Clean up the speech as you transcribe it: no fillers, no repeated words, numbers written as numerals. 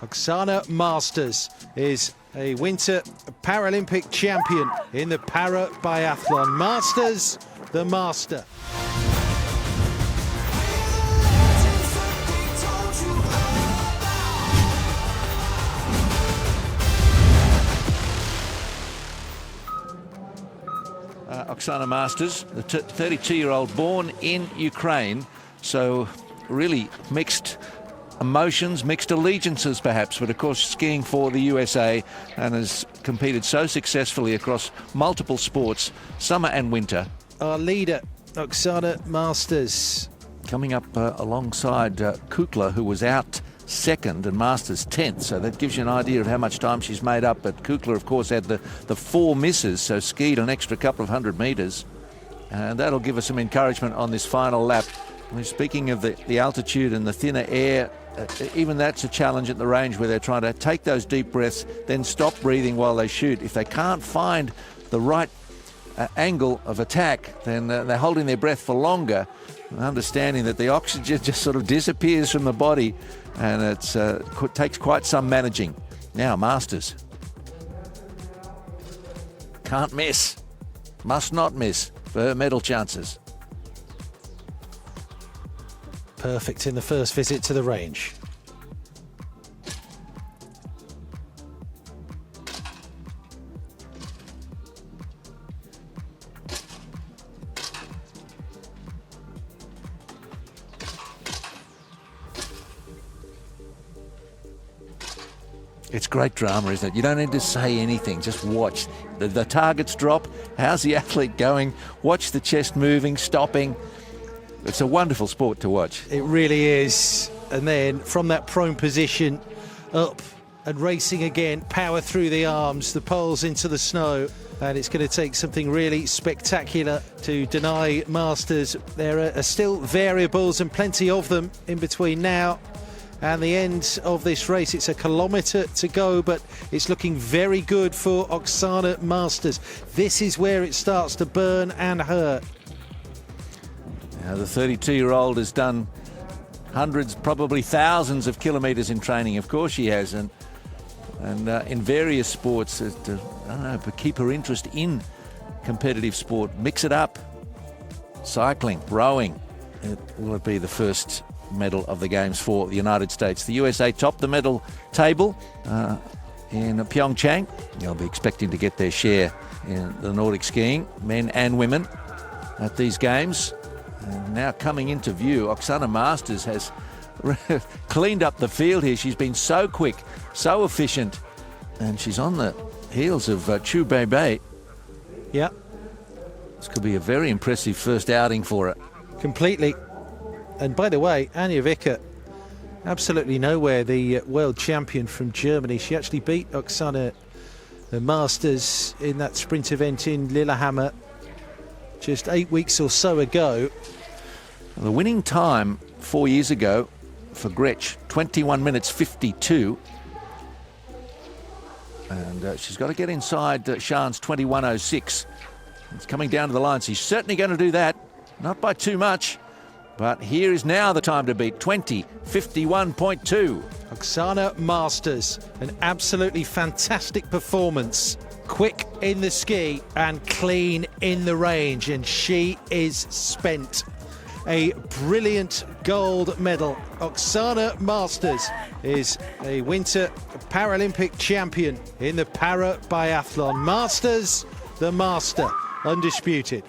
Oksana Masters is a Winter Paralympic champion in the Biathlon. Masters, the master. Oksana Masters, the 32-year-old born in Ukraine, so really mixed emotions, mixed allegiances perhaps, but of course skiing for the USA and has competed so successfully across multiple sports, summer and winter. Our leader, Oksana Masters. Coming up alongside Kukla, who was out second and Masters 10th, so that gives you an idea of how much time she's made up. But Kukla, of course, had the 4 misses, so skied an extra couple of 100 metres, and that'll give us some encouragement on this final lap. I mean, speaking of the altitude and the thinner air, even that's a challenge at the range where they're trying to take those deep breaths, then stop breathing while they shoot. If they can't find the right angle of attack, then they're holding their breath for longer, understanding that the oxygen just sort of disappears from the body, and it takes quite some managing. Now Masters. Can't miss. Must not miss for her medal chances. Perfect in the first visit to the range. It's great drama, isn't it? You don't need to say anything, just watch. The targets drop, how's the athlete going? Watch the chest moving, stopping. It's a wonderful sport to watch. It really is. And then from that prone position, up and racing again, power through the arms, the poles into the snow. And it's going to take something really spectacular to deny Masters. There are still variables and plenty of them in between now and the end of this race. It's a kilometre to go, but it's looking very good for Oksana Masters. This is where it starts to burn and hurt. Now, the 32-year-old has done hundreds, probably thousands of kilometres in training. Of course she has, and in various sports to, I don't know, but keep her interest in competitive sport. Mix it up. Cycling, rowing. Will it be the first medal of the Games for the United States? The USA topped the medal table in Pyeongchang. They'll be expecting to get their share in the Nordic skiing, men and women, at these Games. And now coming into view, Oksana Masters has cleaned up the field here. She's been so quick, so efficient, and she's on the heels of Chu Bei. Yeah. This could be a very impressive first outing for her. Completely. And by the way, Anja Wicker, absolutely nowhere, the world champion from Germany. She actually beat Oksana Masters in that sprint event in Lillehammer just 8 weeks or so ago. The winning time 4 years ago for Gretsch, 21 minutes 52. And she's got to get inside Shan's 21.06. It's coming down to the line. She's certainly going to do that, not by too much. But here is now the time to beat, 20:51.2. Oksana Masters, an absolutely fantastic performance. Quick in the ski and clean in the range, and she is spent. A brilliant gold medal. Oksana Masters is a Winter Paralympic champion in the Biathlon. Masters, the master, undisputed.